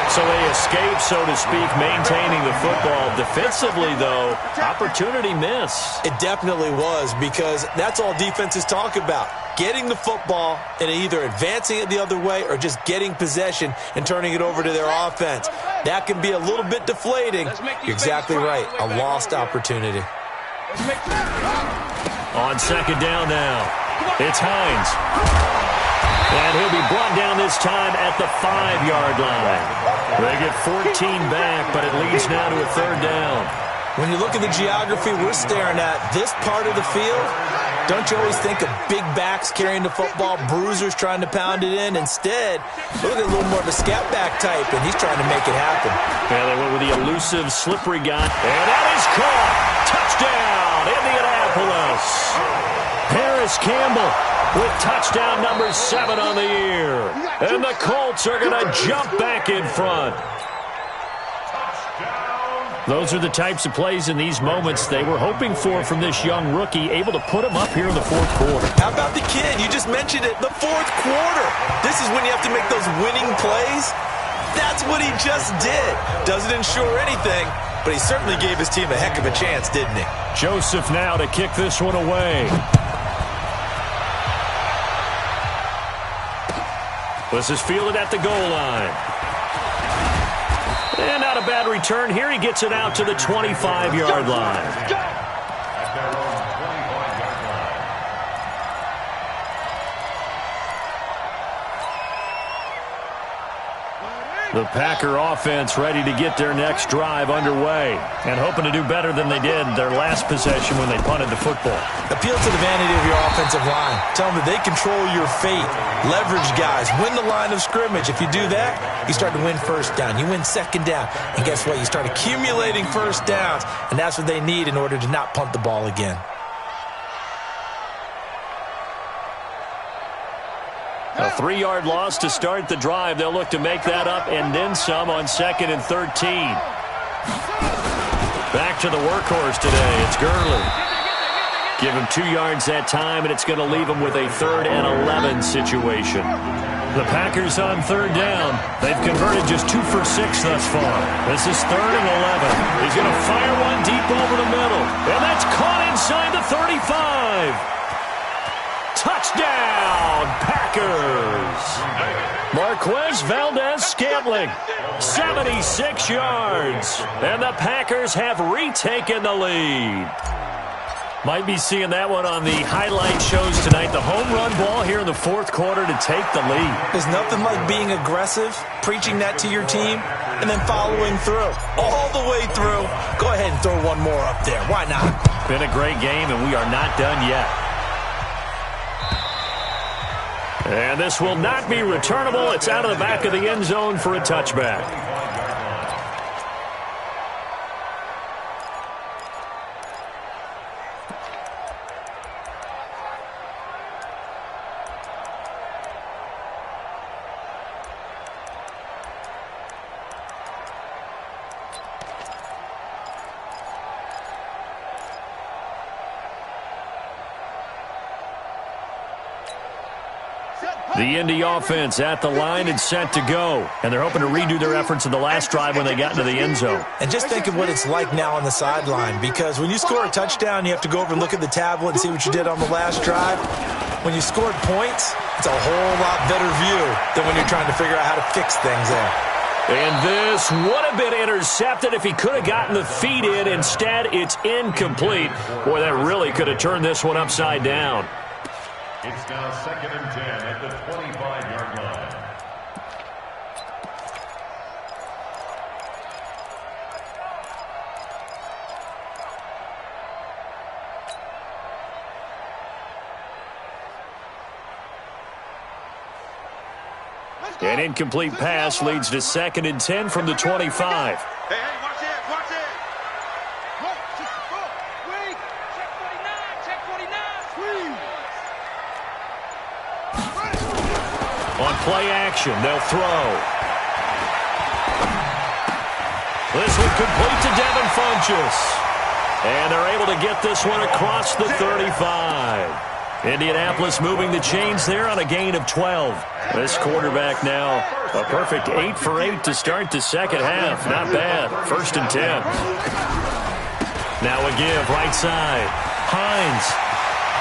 So they escape, so to speak, maintaining the football. Defensively, though, opportunity miss. It definitely was, because that's all defenses talk about. Getting the football and either advancing it the other way or just getting possession and turning it over to their offense. That can be a little bit deflating. You're exactly right. A lost opportunity. On second down now, it's Hines. And he'll be brought down this time at the 5-yard line. They get 14 back, but it leads now to a third down. When you look at the geography we're staring at, this part of the field, don't you always think of big backs carrying the football, bruisers trying to pound it in? Instead, look at a little more of a scat back type, and he's trying to make it happen. Yeah, they went with the elusive, slippery guy. And that is caught. Touchdown, Indianapolis. Harris Campbell with touchdown number 7 on the year. And the Colts are going to jump back in front. Those are the types of plays in these moments they were hoping for from this young rookie, able to put him up here in the fourth quarter. How about the kid? You just mentioned it, the fourth quarter. This is when you have to make those winning plays. That's what he just did. Doesn't ensure anything, but he certainly gave his team a heck of a chance, didn't he? Joseph now to kick this one away. This is fielded at the goal line. And not a bad return here. He gets it out to the 25-yard line. The Packer offense ready to get their next drive underway and hoping to do better than they did their last possession when they punted the football. Appeal to the vanity of your offensive line. Tell them that they control your fate. Leverage guys. Win the line of scrimmage. If you do that, you start to win first down. You win second down. And guess what? You start accumulating first downs. And that's what they need in order to not punt the ball again. A 3-yard loss to start the drive. They'll look to make that up and then some on 2nd and 13. Back to the workhorse today. It's Gurley. Give him 2 yards that time, and it's going to leave him with a 3rd and 11 situation. The Packers on 3rd down. They've converted just 2 for 6 thus far. This is 3rd and 11. He's going to fire one deep over the middle. And that's caught inside the 35. Touchdown, Packers. Marquez Valdez-Scantling, 76 yards. And the Packers have retaken the lead. Might be seeing that one on the highlight shows tonight. The home run ball here in the fourth quarter to take the lead. There's nothing like being aggressive, preaching that to your team, and then following through. All the way through. Go ahead and throw one more up there. Why not? Been a great game, and we are not done yet. And this will not be returnable. It's out of the back of the end zone for a touchback. The Indy offense at the line and set to go. And they're hoping to redo their efforts in the last drive when they got into the end zone. And just think of what it's like now on the sideline, because when you score a touchdown, you have to go over and look at the tablet and see what you did on the last drive. When you scored points, it's a whole lot better view than when you're trying to figure out how to fix things there. And this would have been intercepted if he could have gotten the feet in. Instead, it's incomplete. Boy, that really could have turned this one upside down. It's now 2nd and 10 at the 25-yard line. An incomplete pass leads to 2nd and 10 from the 25. Hey, watch it, watch it. Wait, check 49, check 49. On play action, they'll throw. This one complete to Devin Funchess. And they're able to get this one across the 35. Indianapolis moving the chains there on a gain of 12. This quarterback now a perfect 8 for 8 to start the second half. Not bad. 1st and 10. Now a give right side. Hines.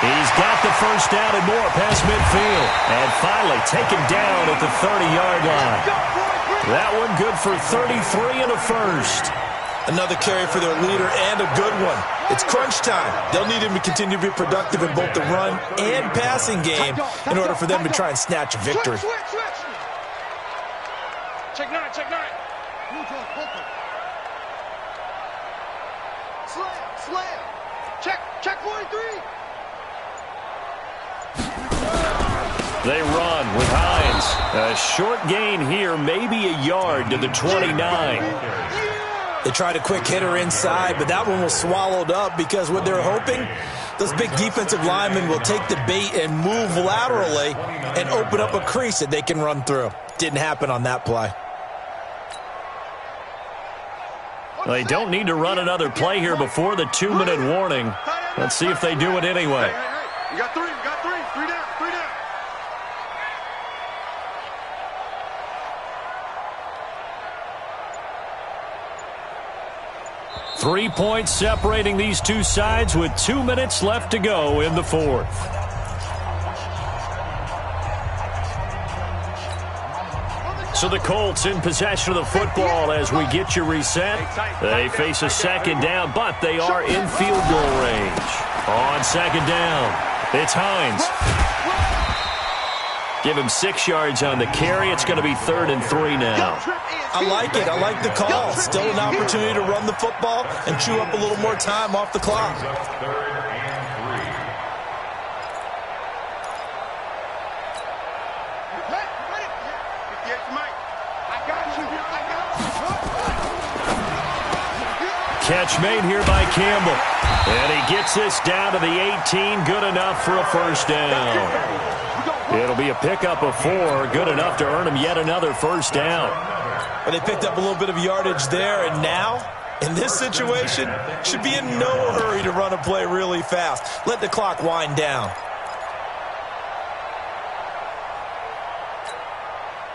He's got the first down and more past midfield. And finally taken down at the 30-yard line. That one good for 33 and a first. Another carry for their leader and a good one. It's crunch time. They'll need him to continue to be productive in both the run and passing game in order for them to try and snatch a victory. Check 9, check 9. Slam. Check 43. They run with Hines. A short gain here, maybe a yard to the 29. They tried a quick hitter inside, but that one was swallowed up because what they're hoping, those big defensive linemen will take the bait and move laterally and open up a crease that they can run through. Didn't happen on that play. They don't need to run another play here before the 2-minute warning. Let's see if they do it anyway. You got 3, Three down. 3 points separating these two sides with 2 minutes left to go in the fourth. So the Colts in possession of the football as we get you reset. They face a second down, but they are in field goal range. On second down, it's Hines. Give him 6 yards on the carry. It's going to be 3rd and 3 now. I like it. I like the call. Still an opportunity to run the football and chew up a little more time off the clock. 3rd and 3. Catch made here by Campbell. And he gets this down to the 18. Good enough for a first down. It'll be a pickup of 4. Good enough to earn him yet another first down. Well, they picked up a little bit of yardage there, and now, in this situation, should be in no hurry to run a play really fast. Let the clock wind down.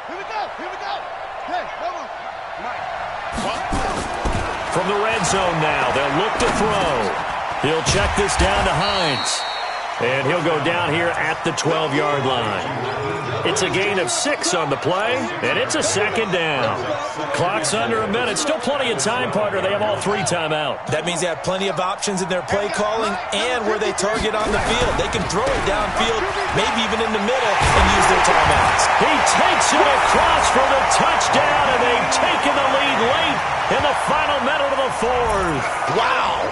Here we go. Hey, come on. From the red zone now, they'll look to throw. He'll check this down to Hines. And he'll go down here at the 12-yard line. It's a gain of 6 on the play, and it's a second down. Clock's under a minute. Still plenty of time, partner. They have all 3 timeouts. That means they have plenty of options in their play calling and where they target on the field. They can throw it downfield, maybe even in the middle, and use their timeouts. He takes it across for the touchdown, and they've taken the lead late in the final minute of the fourth. Wow.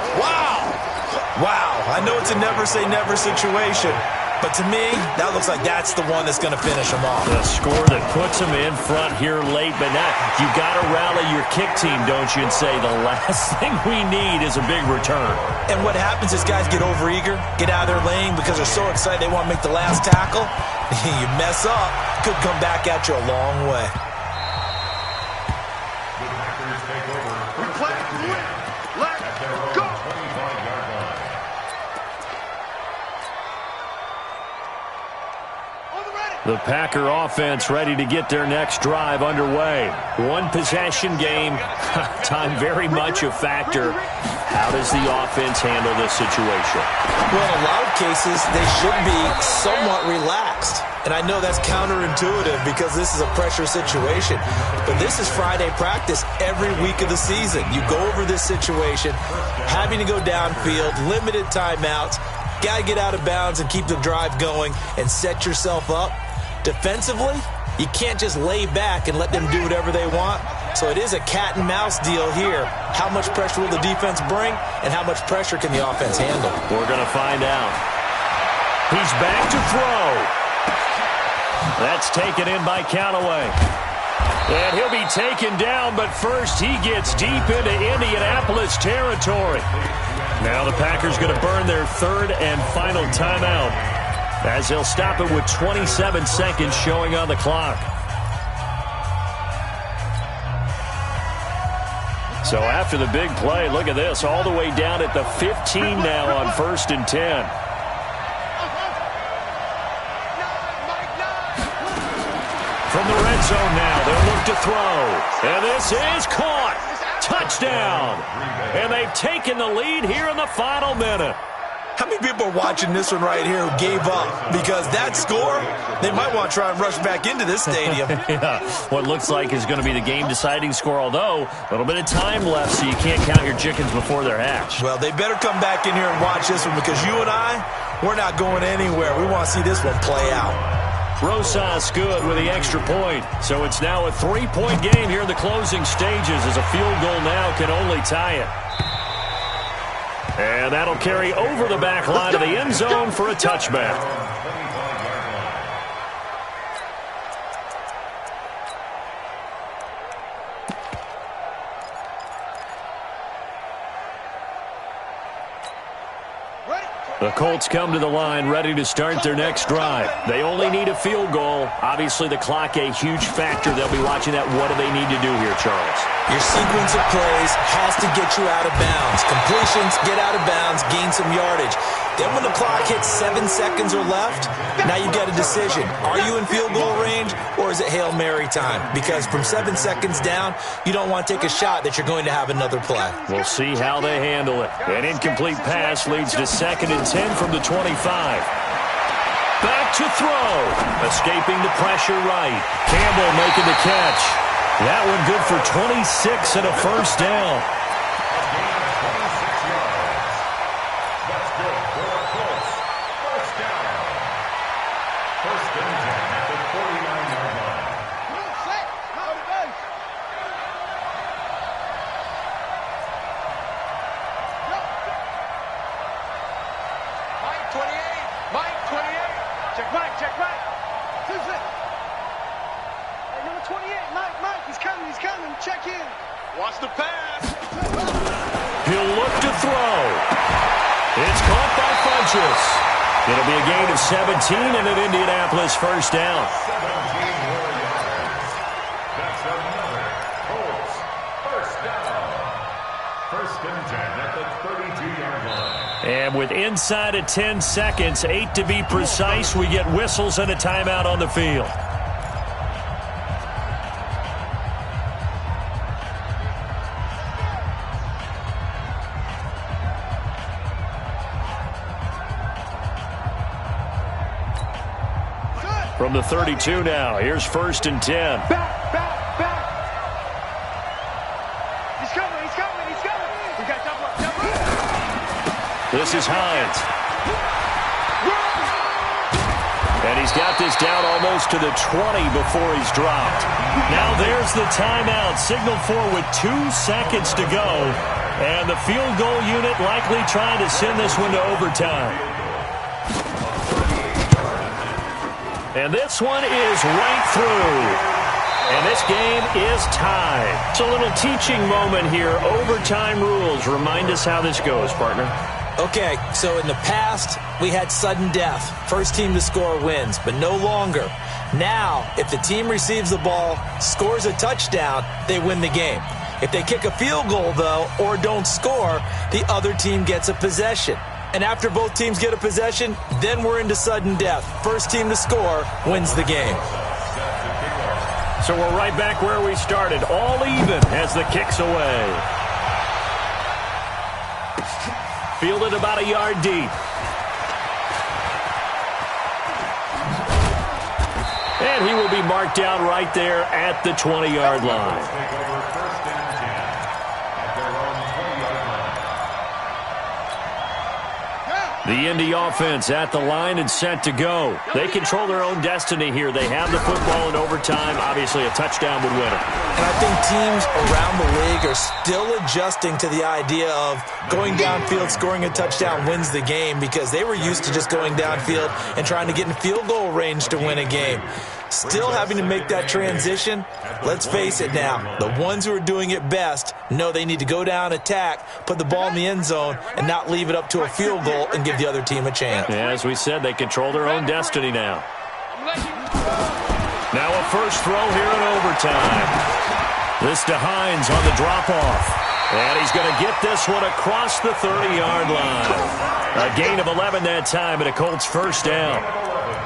I know it's a never-say-never situation, but to me, that looks like that's the one that's going to finish them off. The score that puts them in front here late, but now you got to rally your kick team, don't you, and say the last thing we need is a big return. And what happens is guys get overeager, get out of their lane because they're so excited they want to make the last tackle. You mess up, could come back at you a long way. The Packers take over. Let's go. 25-yard line. The Packer offense ready to get their next drive underway. One possession game. Time very much a factor. How does the offense handle this situation? Well, in a lot of cases, they should be somewhat relaxed. And I know that's counterintuitive because this is a pressure situation. But this is Friday practice every week of the season. You go over this situation, having to go downfield, limited timeouts, got to get out of bounds and keep the drive going and set yourself up. Defensively, you can't just lay back and let them do whatever they want. So it is a cat and mouse deal here. How much pressure will the defense bring, and how much pressure can the offense handle? We're going to find out. He's back to throw. That's taken in by Callaway. And he'll be taken down, but first he gets deep into Indianapolis territory. Now the Packers going to burn their third and final timeout, as they'll stop it with 27 seconds showing on the clock. So after the big play, look at this, all the way down at the 15 now on 1st and 10. From the red zone now, they'll look to throw. And this is caught. Touchdown. And they've taken the lead here in the final minute. How many people are watching this one right here who gave up? Because that score, they might want to try and rush back into this stadium. Yeah, what looks like is going to be the game-deciding score, although a little bit of time left, so you can't count your chickens before they're hatched. Well, they better come back in here and watch this one, because you and I, we're not going anywhere. We want to see this one play out. Rosas good with the extra point. So it's now a 3-point game here in the closing stages, as a field goal now can only tie it. And that'll carry over the back line of the end zone for a touchback. The Colts come to the line ready to start their next drive. They only need a field goal. Obviously, the clock a huge factor. They'll be watching that. What do they need to do here, Charles? Your sequence of plays has to get you out of bounds. Completions, get out of bounds, gain some yardage. Then when the clock hits 7 seconds or left, now you get a decision. Are you in field goal range, or is it Hail Mary time? Because from 7 seconds down, you don't want to take a shot that you're going to have another play. We'll see how they handle it. An incomplete pass leads to 2nd and 10 from the 25. Back to throw. Escaping the pressure right. Campbell making the catch. That one good for 26 and a first down. Watch the pass. He'll look to throw. It's caught by Funchess. It'll be a gain of 17 and an Indianapolis first down. That's another Colts first down. 1st and 10 at the 32-yard line. And with inside of 10 seconds, 8 to be precise, we get whistles and a timeout on the field. From the 32 now, here's 1st and 10. Back. He's coming. We got double up. This is Hines. And he's got this down almost to the 20 before he's dropped. Now there's the timeout. Signal for with 2 seconds to go. And the field goal unit likely trying to send this one to overtime. And this one is right through. And this game is tied. It's a little teaching moment here. Overtime rules. Remind us how this goes, partner. Okay, so in the past, we had sudden death. First team to score wins, but no longer. Now, if the team receives the ball, scores a touchdown, they win the game. If they kick a field goal, though, or don't score, the other team gets a possession. And after both teams get a possession, then we're into sudden death. First team to score wins the game. So we're right back where we started. All even as the kick's away. Fielded about a yard deep. And he will be marked down right there at the 20-yard line. The Indy offense at the line and set to go. They control their own destiny here. They have the football in overtime. Obviously, a touchdown would win it. And I think teams around the league are still adjusting to the idea of going downfield, scoring a touchdown wins the game, because they were used to just going downfield and trying to get in field goal range to win a game. Still having to make that transition. Let's face it now, the ones who are doing it best know they need to go down, attack, put the ball in the end zone, and not leave it up to a field goal and give the other team a chance. Yeah, as we said, they control their own destiny now. Now a first throw here in overtime. This to Hines on the drop-off. And he's going to get this one across the 30-yard line. A gain of 11 that time, and a Colts first down.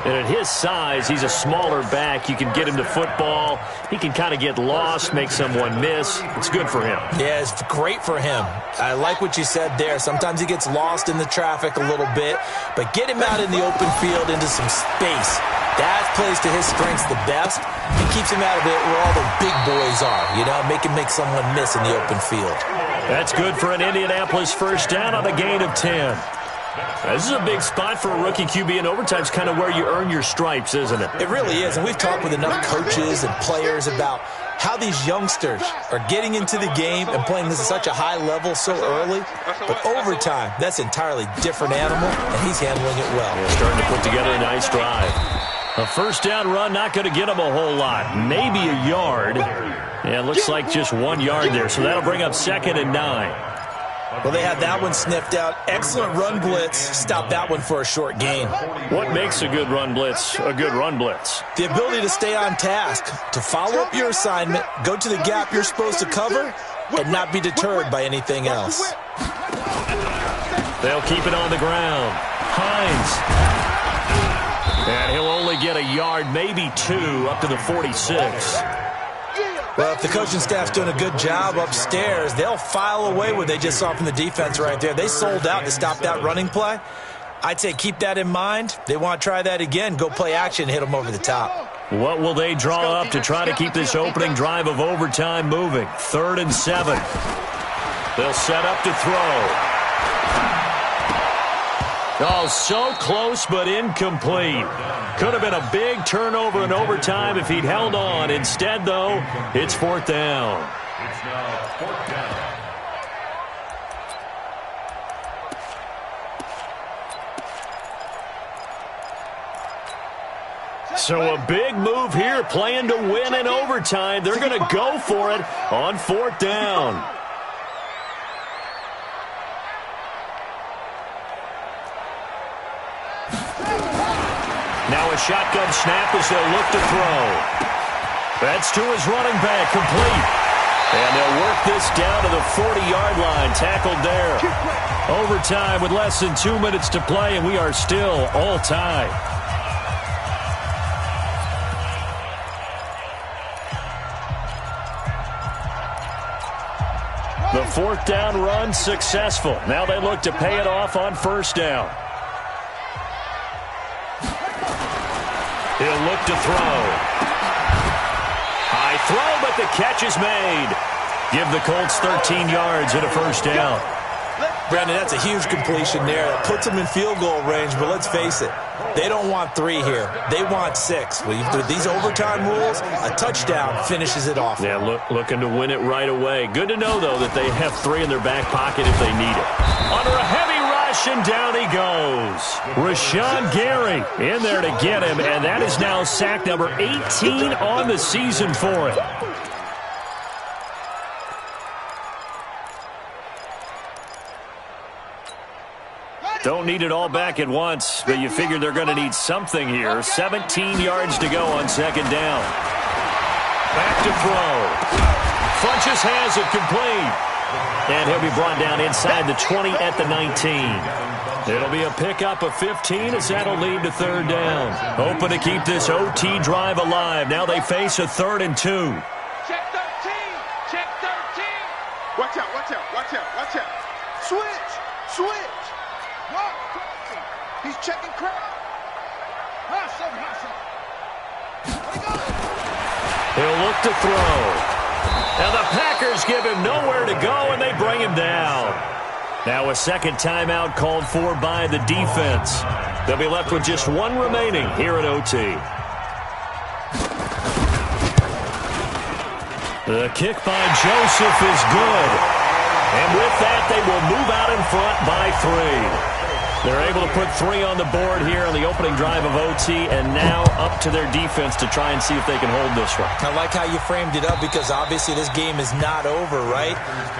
And at his size, he's a smaller back. You can get him to football. He can kind of get lost, make someone miss. It's good for him. Yeah, it's great for him. I like what you said there. Sometimes he gets lost in the traffic a little bit, but get him out in the open field into some space. That plays to his strengths the best and keeps him out of it where all the big boys are, you know, make someone miss in the open field. That's good for an Indianapolis first down on a gain of 10. This is a big spot for a rookie QB, and overtime's kind of where you earn your stripes, isn't it? It really is, and we've talked with enough coaches and players about how these youngsters are getting into the game and playing this at such a high level so early. But overtime, that's an entirely different animal, and he's handling it well. Yeah, starting to put together a nice drive. A first down run, not going to get him a whole lot. Maybe a yard. Yeah, it looks like just 1 yard there, so that'll bring up 2nd and 9. Well, they had that one sniffed out. Excellent run blitz. Stop that one for a short gain. What makes a good run blitz a good run blitz? The ability to stay on task, to follow up your assignment, go to the gap you're supposed to cover, and not be deterred by anything else. They'll keep it on the ground. Hines. And he'll only get a yard, maybe 2, up to the 46. Well, if the coaching staff's doing a good job upstairs, they'll file away what they just saw from the defense right there. They sold out to stop that running play. I'd say keep that in mind. They want to try that again, go play action, hit them over the top. What will they draw up to try to keep this opening drive of overtime moving? 3rd and 7. They'll set up to throw. Oh, so close but incomplete. Could have been a big turnover in overtime if he'd held on. Instead, though, it's 4th down. It's now 4th down. So a big move here, playing to win in overtime. They're going to go for it on 4th down. Now a shotgun snap as they'll look to throw. That's to his running back, complete. And they'll work this down to the 40-yard line, tackled there. Overtime with less than 2 minutes to play, and we are still all tied. The 4th down run successful. Now they look to pay it off on 1st down. He'll look to throw. High throw, but the catch is made. Give the Colts 13 yards and a first down. Brandon, that's a huge completion there. That puts them in field goal range, but let's face it, they don't want 3 here. They want 6. With these overtime rules, a touchdown finishes it off. Yeah, looking to win it right away. Good to know, though, that they have 3 in their back pocket if they need it. Under a heavy rush, and down he goes. Rashawn Gary in there to get him, and that is now sack number 18 on the season for him. Don't need it all back at once, but you figure they're going to need something here. 17 yards to go on 2nd down. Back to throw. Funches has it complete. And he'll be brought down inside the 20 at the 19. It'll be a pickup of 15 as that'll lead to third down. Hoping to keep this OT drive alive. Now they face a 3rd and 2. Check 13. Check 13. Watch out, watch out, watch out, watch out. Switch, switch. What? He's checking crowd. Hustle, hustle. He'll look to throw. And the Packers give him nowhere to go, and they bring him down. Now a second timeout called for by the defense. They'll be left with just one remaining here at OT. The kick by Joseph is good. And with that, they will move out in front by 3. They're able to put 3 on the board here on the opening drive of OT, and now up to their defense to try and see if they can hold this one. I like how you framed it up because obviously this game is not over, right?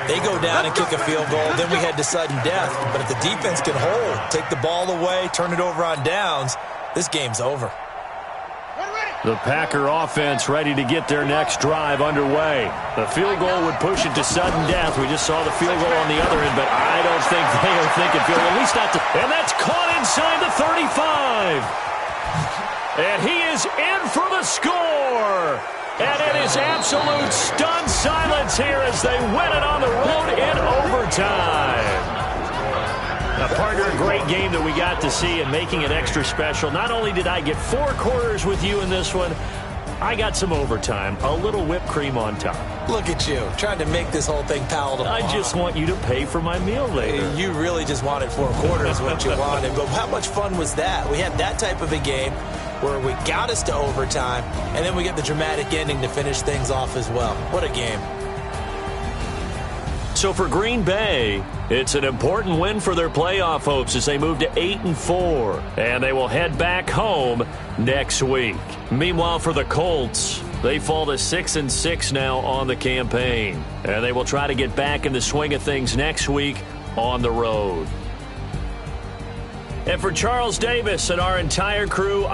They go down and kick a field goal, then we head to sudden death. But if the defense can hold, take the ball away, turn it over on downs, this game's over. The Packer offense ready to get their next drive underway. The field goal would push it to sudden death. We just saw the field goal on the other end, but I don't think they are thinking field goal. At least not to. And that's caught inside the 35. And he is in for the score. And it is absolute stunned silence here as they win it on the road in overtime. A partner, a great game that we got to see and making it extra special. Not only did I get 4 quarters with you in this one, I got some overtime, a little whipped cream on top. Look at you, trying to make this whole thing palatable. I just want you to pay for my meal later. You really just wanted 4 quarters what you wanted, but how much fun was that? We had that type of a game where we got us to overtime, and then we get the dramatic ending to finish things off as well. What a game. So for Green Bay, it's an important win for their playoff hopes as they move to 8-4, and they will head back home next week. Meanwhile, for the Colts, they fall to 6-6 now on the campaign, and they will try to get back in the swing of things next week on the road. And for Charles Davis and our entire crew,